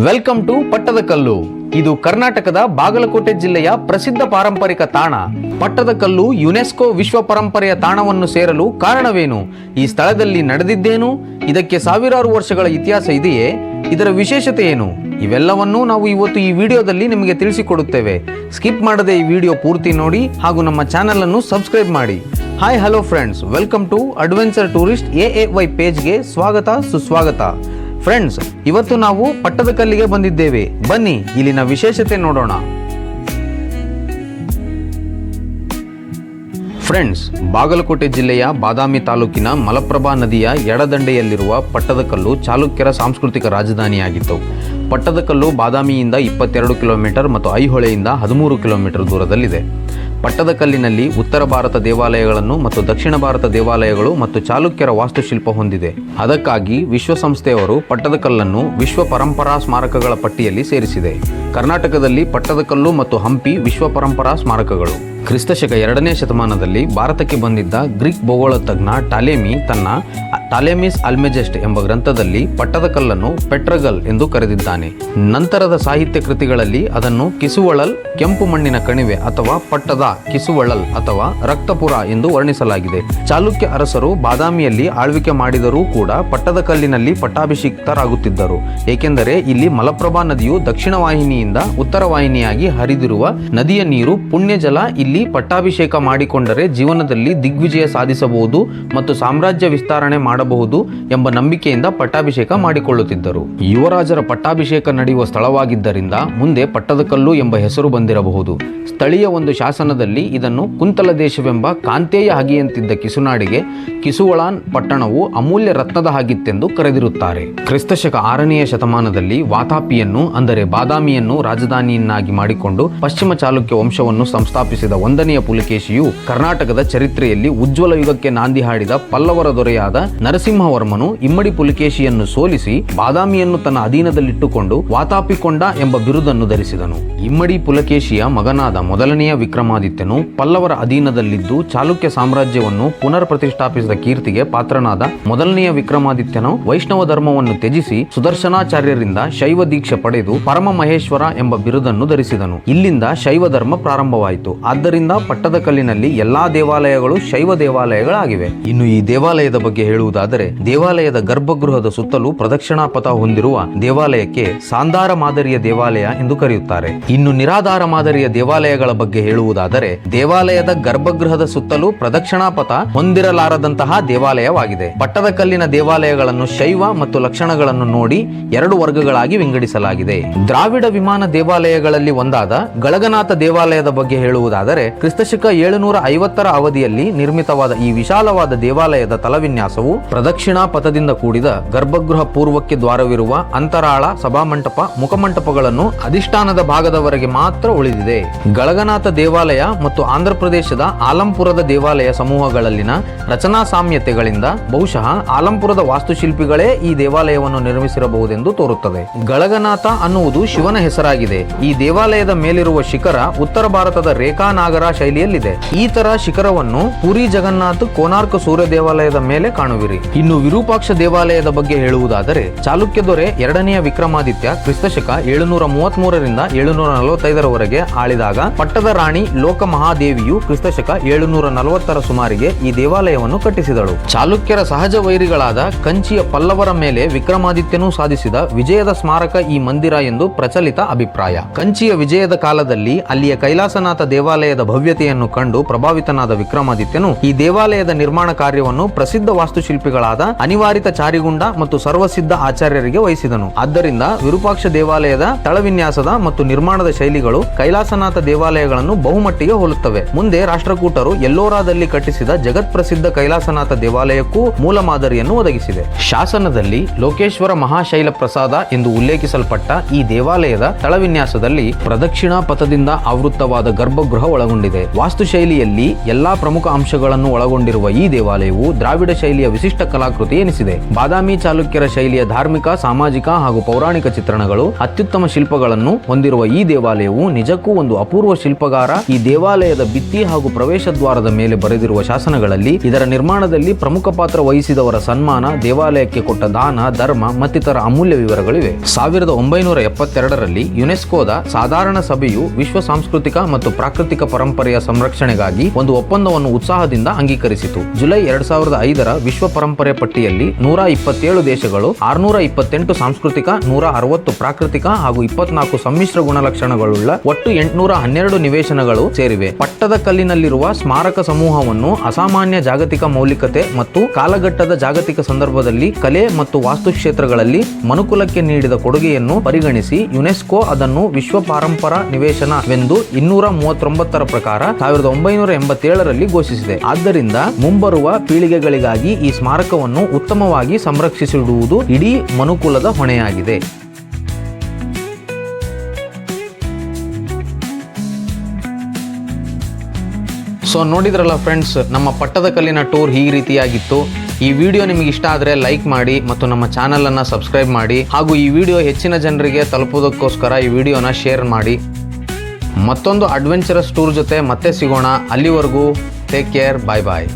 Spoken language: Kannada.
Welcome to Pattadakal. ಇದು ಕರ್ನಾಟಕದ ಬಾಗಲಕೋಟೆ ಜಿಲ್ಲೆಯ ಪ್ರಸಿದ್ಧ ಪಾರಂಪರಿಕ ತಾಣ. ಪಟ್ಟದಕಲ್ಲು ಯುನೆಸ್ಕೋ ವಿಶ್ವ ಪರಂಪರೆಯ ತಾಣವನ್ನು ಸೇರಲು ಕಾರಣವೇನು? ಈ ಸ್ಥಳದಲ್ಲಿ ನಡೆದಿದ್ದೇನು? ಇದಕ್ಕೆ ಸಾವಿರಾರು ವರ್ಷಗಳ ಇತಿಹಾಸ ಇದೆಯೇ? ಇದರ ವಿಶೇಷತೆ ಏನು? ಇವೆಲ್ಲವನ್ನೂ ನಾವು ಇವತ್ತು ಈ ವಿಡಿಯೋದಲ್ಲಿ ನಿಮಗೆ ತಿಳಿಸಿಕೊಡುತ್ತೇವೆ. ಸ್ಕಿಪ್ ಮಾಡದೆ ಈ ವಿಡಿಯೋ ಪೂರ್ತಿ ನೋಡಿ ಹಾಗೂ ನಮ್ಮ ಚಾನೆಲ್ ಅನ್ನು ಸಬ್ಸ್ಕ್ರೈಬ್ ಮಾಡಿ. Hi hello friends, welcome to adventure tourist AAY ಪೇಜ್ಗೆ ಸ್ವಾಗತ ಸುಸ್ವಾಗತ. ಫ್ರೆಂಡ್ಸ್, ಇವತ್ತು ನಾವು ಪಟ್ಟದಕಲ್ಲಿಗೆ ಬಂದಿದ್ದೇವೆ. ಬನ್ನಿ ಇಲ್ಲಿನ ವಿಶೇಷತೆ ನೋಡೋಣ. ಫ್ರೆಂಡ್ಸ್, ಬಾಗಲಕೋಟೆ ಜಿಲ್ಲೆಯ ಬಾದಾಮಿ ತಾಲೂಕಿನ ಮಲಪ್ರಭಾ ನದಿಯ ಎಡದಂಡೆಯಲ್ಲಿರುವ ಪಟ್ಟದಕಲ್ಲು ಚಾಲುಕ್ಯರ ಸಾಂಸ್ಕೃತಿಕ ರಾಜಧಾನಿಯಾಗಿತ್ತು. ಪಟ್ಟದಕಲ್ಲು ಬಾದಾಮಿಯಿಂದ 22 ಕಿಲೋಮೀಟರ್ ಮತ್ತು ಐಹೊಳೆಯಿಂದ 13 ಕಿಲೋಮೀಟರ್ ದೂರದಲ್ಲಿದೆ. ಪಟ್ಟದಕಲ್ಲಿನಲ್ಲಿ ಉತ್ತರ ಭಾರತ ದೇವಾಲಯಗಳನ್ನು ಮತ್ತು ದಕ್ಷಿಣ ಭಾರತ ದೇವಾಲಯಗಳು ಮತ್ತು ಚಾಲುಕ್ಯರ ವಾಸ್ತುಶಿಲ್ಪ ಹೊಂದಿದೆ. ಅದಕ್ಕಾಗಿ ವಿಶ್ವಸಂಸ್ಥೆಯವರು ಪಟ್ಟದಕಲ್ಲನ್ನು ವಿಶ್ವ ಪರಂಪರಾ ಸ್ಮಾರಕಗಳ ಪಟ್ಟಿಯಲ್ಲಿ ಸೇರಿಸಿದೆ. ಕರ್ನಾಟಕದಲ್ಲಿ ಪಟ್ಟದಕಲ್ಲು ಮತ್ತು ಹಂಪಿ ವಿಶ್ವ ಪರಂಪರಾ ಸ್ಮಾರಕಗಳು. ಕ್ರಿಸ್ತಶಕ 2ನೇ ಶತಮಾನದಲ್ಲಿ ಭಾರತಕ್ಕೆ ಬಂದಿದ್ದ ಗ್ರೀಕ್ ಭೂಗೋಳ ತಜ್ಞ ಟಾಲೆಮಿ ತನ್ನ ಟಾಲೆಮಿಸ್ ಅಲ್ಮೆಜೆಸ್ಟ್ ಎಂಬ ಗ್ರಂಥದಲ್ಲಿ ಪಟ್ಟದಕಲ್ಲನ್ನು ಪೆಟ್ರಗಲ್ ಎಂದು ಕರೆದಿದ್ದಾನೆ. ನಂತರದ ಸಾಹಿತ್ಯ ಕೃತಿಗಳಲ್ಲಿ ಅದನ್ನು ಕಿಸುವಳಲ್, ಕೆಂಪು ಮಣ್ಣಿನ ಕಣಿವೆ ಅಥವಾ ಪಟ್ಟದ ಕಿಸುವಳಲ್ ಅಥವಾ ರಕ್ತಪುರ ಎಂದು ವರ್ಣಿಸಲಾಗಿದೆ. ಚಾಲುಕ್ಯ ಅರಸರು ಬಾದಾಮಿಯಲ್ಲಿ ಆಳ್ವಿಕೆ ಮಾಡಿದರೂ ಕೂಡ ಪಟ್ಟದಕಲ್ಲಿನಲ್ಲಿ ಪಟ್ಟಾಭಿಷಿಕ್ತರಾಗುತ್ತಿದ್ದರು. ಏಕೆಂದರೆ ಇಲ್ಲಿ ಮಲಪ್ರಭಾ ನದಿಯು ದಕ್ಷಿಣ ವಾಹಿನಿಯಿಂದ ಉತ್ತರ ವಾಹಿನಿಯಾಗಿ ಹರಿದಿರುವ ನದಿಯ ನೀರು ಪುಣ್ಯ ಜಲ. ಇಲ್ಲಿ ಪಟ್ಟಾಭಿಷೇಕ ಮಾಡಿಕೊಂಡರೆ ಜೀವನದಲ್ಲಿ ದಿಗ್ವಿಜಯ ಸಾಧಿಸಬಹುದು ಮತ್ತು ಸಾಮ್ರಾಜ್ಯ ವಿಸ್ತರಣೆ ಮಾಡಬಹುದು ಎಂಬ ನಂಬಿಕೆಯಿಂದ ಪಟ್ಟಾಭಿಷೇಕ ಮಾಡಿಕೊಳ್ಳುತ್ತಿದ್ದರು. ಯುವರಾಜರ ಪಟ್ಟಾಭಿಷೇಕ ನಡೆಯುವ ಸ್ಥಳವಾಗಿದ್ದರಿಂದ ಮುಂದೆ ಪಟ್ಟದಕಲ್ಲು ಎಂಬ ಹೆಸರು ಬಂದಿರಬಹುದು. ಸ್ಥಳೀಯ ಒಂದು ಶಾಸನದಲ್ಲಿ ಇದನ್ನು ಕುಂತಲ ದೇಶವೆಂಬ ಕಾಂತೇಯ ಹಗೆಯಂತಿದ್ದ ಕಿಸುನಾಡಿಗೆ ಕಿಸುವಳಾನ್ ಪಟ್ಟಣವು ಅಮೂಲ್ಯ ರತ್ನದ ಹಾಗಿತ್ತೆಂದು ಕರೆದಿರುತ್ತಾರೆ. ಕ್ರಿಸ್ತಶಕ 6ನೇ ಶತಮಾನದಲ್ಲಿ ವಾತಾಪಿಯನ್ನು ಅಂದರೆ ಬಾದಾಮಿಯನ್ನು ರಾಜಧಾನಿಯನ್ನಾಗಿ ಮಾಡಿಕೊಂಡು ಪಶ್ಚಿಮ ಚಾಲುಕ್ಯ ವಂಶವನ್ನು ಸಂಸ್ಥಾಪಿಸಿದ 1ನೆಯ ಪುಲಕೇಶಿಯು ಕರ್ನಾಟಕದ ಚರಿತ್ರೆಯಲ್ಲಿ ಉಜ್ವಲ ಯುಗಕ್ಕೆ ನಾಂದಿ ಹಾಡಿದ ಪಲ್ಲವರ ದೊರೆಯಾದ ನರಸಿಂಹವರ್ಮನು ಇಮ್ಮಡಿ ಪುಲಕೇಶಿಯನ್ನು ಸೋಲಿಸಿ ಬಾದಾಮಿಯನ್ನು ತನ್ನ ಅಧೀನದಲ್ಲಿಟ್ಟುಕೊಂಡು ವಾತಾಪಿಕೊಂಡ ಎಂಬ ಬಿರುದನ್ನು ಧರಿಸಿದನು. ಇಮ್ಮಡಿ ಪುಲಕೇಶಿಯ ಮಗನಾದ 1ನೆಯ ವಿಕ್ರಮಾದಿತ್ಯನು ಪಲ್ಲವರ ಅಧೀನದಲ್ಲಿದ್ದು ಚಾಲುಕ್ಯ ಸಾಮ್ರಾಜ್ಯವನ್ನು ಪುನರ್ ಪ್ರತಿಷ್ಠಾಪಿಸಿದ ಕೀರ್ತಿಗೆ ಪಾತ್ರನಾದ 1ನೆಯ ವಿಕ್ರಮಾದಿತ್ಯನು ವೈಷ್ಣವ ಧರ್ಮವನ್ನು ತ್ಯಜಿಸಿ ಸುದರ್ಶನಾಚಾರ್ಯರಿಂದ ಶೈವ ದೀಕ್ಷೆ ಪಡೆದು ಪರಮ ಮಹೇಶ್ವರ ಎಂಬ ಬಿರುದನ್ನು ಧರಿಸಿದನು. ಇಲ್ಲಿಂದ ಶೈವ ಧರ್ಮ ಪ್ರಾರಂಭವಾಯಿತು. ಆದ್ದರಿಂದ ಪಟ್ಟದಕಲ್ಲಿನಲ್ಲಿ ಎಲ್ಲಾ ದೇವಾಲಯಗಳು ಶೈವ ದೇವಾಲಯಗಳಾಗಿವೆ. ಇನ್ನು ಈ ದೇವಾಲಯದ ಬಗ್ಗೆ ಹೇಳುವುದಾದರೆ, ದೇವಾಲಯದ ಗರ್ಭಗೃಹದ ಸುತ್ತಲೂ ಪ್ರದಕ್ಷಿಣಾ ಪಥ ಹೊಂದಿರುವ ದೇವಾಲಯಕ್ಕೆ ಸಾಂಧಾರ ಮಾದರಿಯ ದೇವಾಲಯ ಎಂದು ಕರೆಯುತ್ತಾರೆ. ಇನ್ನು ನಿರಾಧಾರ ಮಾದರಿಯ ದೇವಾಲಯಗಳ ಬಗ್ಗೆ ಹೇಳುವುದಾದರೆ, ದೇವಾಲಯದ ಗರ್ಭಗೃಹದ ಸುತ್ತಲೂ ಪ್ರದಕ್ಷಿಣಾ ಪಥ ಹೊಂದಿರಲಾರದಂತಹ ದೇವಾಲಯವಾಗಿದೆ. ಪಟ್ಟದಕಲ್ಲಿನ ದೇವಾಲಯಗಳನ್ನು ಶೈವ ಮತ್ತು ಲಕ್ಷಣಗಳನ್ನು ನೋಡಿ 2 ವರ್ಗಗಳಾಗಿ ವಿಂಗಡಿಸಲಾಗಿದೆ. ದ್ರಾವಿಡ ವಿಮಾನ ದೇವಾಲಯಗಳಲ್ಲಿ ಒಂದಾದ ಗಳಗನಾಥ ದೇವಾಲಯದ ಬಗ್ಗೆ ಹೇಳುವುದಾದರೆ, ಕ್ರಿಸ್ತಶಕ 750ರ ಅವಧಿಯಲ್ಲಿ ನಿರ್ಮಿತವಾದ ಈ ವಿಶಾಲವಾದ ದೇವಾಲಯದ ತಲವಿನ್ಯಾಸವು ಪ್ರದಕ್ಷಿಣಾ ಪಥದಿಂದ ಕೂಡಿದ ಗರ್ಭಗೃಹ ಪೂರ್ವಕ್ಕೆ ದ್ವಾರವಿರುವ ಅಂತರಾಳ, ಸಭಾಮಂಟಪ, ಮುಖಮಂಟಪಗಳನ್ನು ಅಧಿಷ್ಠಾನದ ಭಾಗದವರೆಗೆ ಮಾತ್ರ ಉಳಿದಿದೆ. ಗಳಗನಾಥ ದೇವಾಲಯ ಮತ್ತು ಆಂಧ್ರಪ್ರದೇಶದ ಆಲಂಪುರದ ದೇವಾಲಯ ಸಮೂಹಗಳಲ್ಲಿನ ರಚನಾ ಸಾಮ್ಯತೆಗಳಿಂದ ಬಹುಶಃ ಆಲಂಪುರದ ವಾಸ್ತುಶಿಲ್ಪಿಗಳೇ ಈ ದೇವಾಲಯವನ್ನು ನಿರ್ಮಿಸಿರಬಹುದೆಂದು ತೋರುತ್ತದೆ. ಗಳಗನಾಥ ಅನ್ನುವುದು ಶಿವನ ಹೆಸರಾಗಿದೆ. ಈ ದೇವಾಲಯದ ಮೇಲಿರುವ ಶಿಖರ ಉತ್ತರ ಭಾರತದ ರೇಖಾನಾಗರ ಶೈಲಿಯಲ್ಲಿದೆ. ಈ ತರ ಶಿಖರವನ್ನು ಪುರಿ ಜಗನ್ನಾಥ್, ಕೋನಾರ್ಕ್ ಸೂರ್ಯ ದೇವಾಲಯದ ಮೇಲೆ ಕಾಣುವಿರಿ. ಇನ್ನು ವಿರೂಪಾಕ್ಷ ದೇವಾಲಯದ ಬಗ್ಗೆ ಹೇಳುವುದಾದರೆ, ಚಾಲುಕ್ಯ ದೊರೆ 2ನೆಯ ವಿಕ್ರಮಾದಿತ್ಯ ಕ್ರಿಸ್ತಶಕ 733ರಿಂದ 745ರವರೆಗೆ ಆಳಿದಾಗ ಪಟ್ಟದ ರಾಣಿ ಲೋಕ ಮಹಾದೇವಿಯು ಕ್ರಿಸ್ತಶಕ 740ರ ಸುಮಾರಿಗೆ ಈ ದೇವಾಲಯವನ್ನು ಕಟ್ಟಿಸಿದಳು. ಚಾಲುಕ್ಯರ ಸಹಜ ವೈರಿಗಳಾದ ಕಂಚಿಯ ಪಲ್ಲವರ ಮೇಲೆ ವಿಕ್ರಮಾದಿತ್ಯನು ಸಾಧಿಸಿದ ವಿಜಯದ ಸ್ಮಾರಕ ಈ ಮಂದಿರ ಎಂದು ಪ್ರಚಲಿತ ಅಭಿಪ್ರಾಯ. ಕಂಚಿಯ ವಿಜಯದ ಕಾಲದಲ್ಲಿ ಅಲ್ಲಿಯ ಕೈಲಾಸನಾಥ ದೇವಾಲಯದ ಭವ್ಯತೆಯನ್ನು ಕಂಡು ಪ್ರಭಾವಿತನಾದ ವಿಕ್ರಮಾದಿತ್ಯನು ಈ ದೇವಾಲಯದ ನಿರ್ಮಾಣ ಕಾರ್ಯವನ್ನು ಪ್ರಸಿದ್ಧ ವಾಸ್ತುಶಿಲ್ಪಿಗಳಾದ ಅನಿವಾರಿತ ಚಾರಿಗುಂಡ ಮತ್ತು ಸರ್ವಸಿದ್ಧ ಆಚಾರ್ಯರಿಗೆ ವಹಿಸಿದನು. ಆದ್ದರಿಂದ ವಿರೂಪಾಕ್ಷ ದೇವಾಲಯದ ತಳವಿನ್ಯಾಸದ ಮತ್ತು ನಿರ್ಮಾಣದ ಶೈಲಿಗಳು ಕೈಲಾಸನಾಥ ದೇವಾಲಯಗಳನ್ನು ಬಹುಮಟ್ಟಿಗೆ ಹೋಲುತ್ತವೆ. ಮುಂದೆ ರಾಷ್ಟ್ರಕೂಟರು ಎಲ್ಲೋರಾದಲ್ಲಿ ಕಟ್ಟಿಸಿದ ಜಗತ್ ಪ್ರಸಿದ್ಧ ಕೈಲಾಸನಾಥ ದೇವಾಲಯಕ್ಕೂ ಮೂಲ ಮಾದರಿಯನ್ನು ಒದಗಿಸಿದೆ. ಶಾಸನದಲ್ಲಿ ಲೋಕೇಶ್ವರ ಮಹಾಶೈಲ ಪ್ರಸಾದ ಎಂದು ಉಲ್ಲೇಖಿಸಲ್ಪಟ್ಟ ಈ ದೇವಾಲಯದ ತಳವಿನ್ಯಾಸದಲ್ಲಿ ಪ್ರದಕ್ಷಿಣಾ ಪಥದಿಂದ ಆವೃತ್ತವಾದ ಗರ್ಭಗೃಹ ಒಳಗೊಂಡಿದೆ. ವಾಸ್ತುಶೈಲಿಯಲ್ಲಿ ಎಲ್ಲಾ ಪ್ರಮುಖ ಅಂಶಗಳನ್ನು ಒಳಗೊಂಡಿರುವ ಈ ದೇವಾಲಯವು ದ್ರಾವಿಡ ಶೈಲಿಯ ವಿಶಿಷ್ಟ ವಿಶಿಷ್ಟ ಕಲಾಕೃತಿ ಎನಿಸಿದೆ. ಬಾದಾಮಿ ಚಾಲುಕ್ಯರ ಶೈಲಿಯ ಧಾರ್ಮಿಕ, ಸಾಮಾಜಿಕ ಹಾಗೂ ಪೌರಾಣಿಕ ಚಿತ್ರಣಗಳು, ಅತ್ಯುತ್ತಮ ಶಿಲ್ಪಗಳನ್ನು ಹೊಂದಿರುವ ಈ ದೇವಾಲಯವು ನಿಜಕ್ಕೂ ಒಂದು ಅಪೂರ್ವ ಶಿಲ್ಪಗಾರ. ಈ ದೇವಾಲಯದ ಭಿತ್ತಿ ಹಾಗೂ ಪ್ರವೇಶ ದ್ವಾರದ ಮೇಲೆ ಬರೆದಿರುವ ಶಾಸನಗಳಲ್ಲಿ ಇದರ ನಿರ್ಮಾಣದಲ್ಲಿ ಪ್ರಮುಖ ಪಾತ್ರ ವಹಿಸಿದವರ ಸನ್ಮಾನ, ದೇವಾಲಯಕ್ಕೆ ಕೊಟ್ಟ ದಾನ, ಧರ್ಮ ಮತ್ತಿತರ ಅಮೂಲ್ಯ ವಿವರಗಳಿವೆ. 1972ರಲ್ಲಿ ಯುನೆಸ್ಕೋದ ಸಾಧಾರಣ ಸಭೆಯು ವಿಶ್ವ ಸಾಂಸ್ಕೃತಿಕ ಮತ್ತು ಪ್ರಾಕೃತಿಕ ಪರಂಪರೆಯ ಸಂರಕ್ಷಣೆಗಾಗಿ ಒಂದು ಒಪ್ಪಂದವನ್ನು ಉತ್ಸಾಹದಿಂದ ಅಂಗೀಕರಿಸಿತು. ಜುಲೈ 2005ರ ವಿಶ್ವ ಪರಂಪರೆ ಪಟ್ಟಿಯಲ್ಲಿ 127 ದೇಶಗಳು, 628 ಸಾಂಸ್ಕೃತಿಕ, 160 ಪ್ರಾಕೃತಿಕ ಹಾಗೂ 24 ಸಮ್ಮಿಶ್ರ ಗುಣಲಕ್ಷಣಗಳುಳ್ಳ ಒಟ್ಟು 812 ನಿವೇಶನಗಳು ಸೇರಿವೆ. ಪಟ್ಟದಕಲ್ಲಿನಲ್ಲಿರುವ ಸ್ಮಾರಕ ಸಮೂಹವನ್ನು ಅಸಾಮಾನ್ಯ ಜಾಗತಿಕ ಮೌಲಿಕತೆ ಮತ್ತು ಕಾಲಘಟ್ಟದ ಜಾಗತಿಕ ಸಂದರ್ಭದಲ್ಲಿ ಕಲೆ ಮತ್ತು ವಾಸ್ತುಕ್ಷೇತ್ರಗಳಲ್ಲಿ ಮನುಕುಲಕ್ಕೆ ನೀಡಿದ ಕೊಡುಗೆಯನ್ನು ಪರಿಗಣಿಸಿ ಯುನೆಸ್ಕೋ ಅದನ್ನು ವಿಶ್ವ ಪಾರಂಪರಾ ನಿವೇಶನವೆಂದು 239ರ ಪ್ರಕಾರ 1987ರಲ್ಲಿ ಘೋಷಿಸಿದೆ. ಆದ್ದರಿಂದ ಮುಂಬರುವ ಪೀಳಿಗೆಗಳಿಗಾಗಿ ಈ ಸ್ಮಾರಕವನ್ನು ಉತ್ತಮವಾಗಿ ಸಂರಕ್ಷಿಸಿಡುವುದು ಇಡೀ ಮನುಕುಲದ ಹೊಣೆಯಾಗಿದೆ. ಸೊ ನೋಡಿದ್ರಲ್ಲ ಫ್ರೆಂಡ್ಸ್, ನಮ್ಮ ಪಟ್ಟದಕಲ್ಲಿನ ಟೂರ್ ಈ ರೀತಿಯಾಗಿತ್ತು. ಈ ವಿಡಿಯೋ ನಿಮಗೆ ಇಷ್ಟ ಆದರೆ ಲೈಕ್ ಮಾಡಿ ಮತ್ತು ನಮ್ಮ ಚಾನಲನ್ನು ಸಬ್ಸ್ಕ್ರೈಬ್ ಮಾಡಿ ಹಾಗೂ ಈ ವಿಡಿಯೋ ಹೆಚ್ಚಿನ ಜನರಿಗೆ ತಲುಪೋದಕ್ಕೋಸ್ಕರ ಈ ವಿಡಿಯೋನ ಶೇರ್ ಮಾಡಿ. ಮತ್ತೊಂದು ಅಡ್ವೆಂಚರಸ್ ಟೂರ್ ಜೊತೆ ಮತ್ತೆ ಸಿಗೋಣ. ಅಲ್ಲಿವರೆಗೂ ಟೇಕ್ ಕೇರ್, ಬಾಯ್ ಬಾಯ್.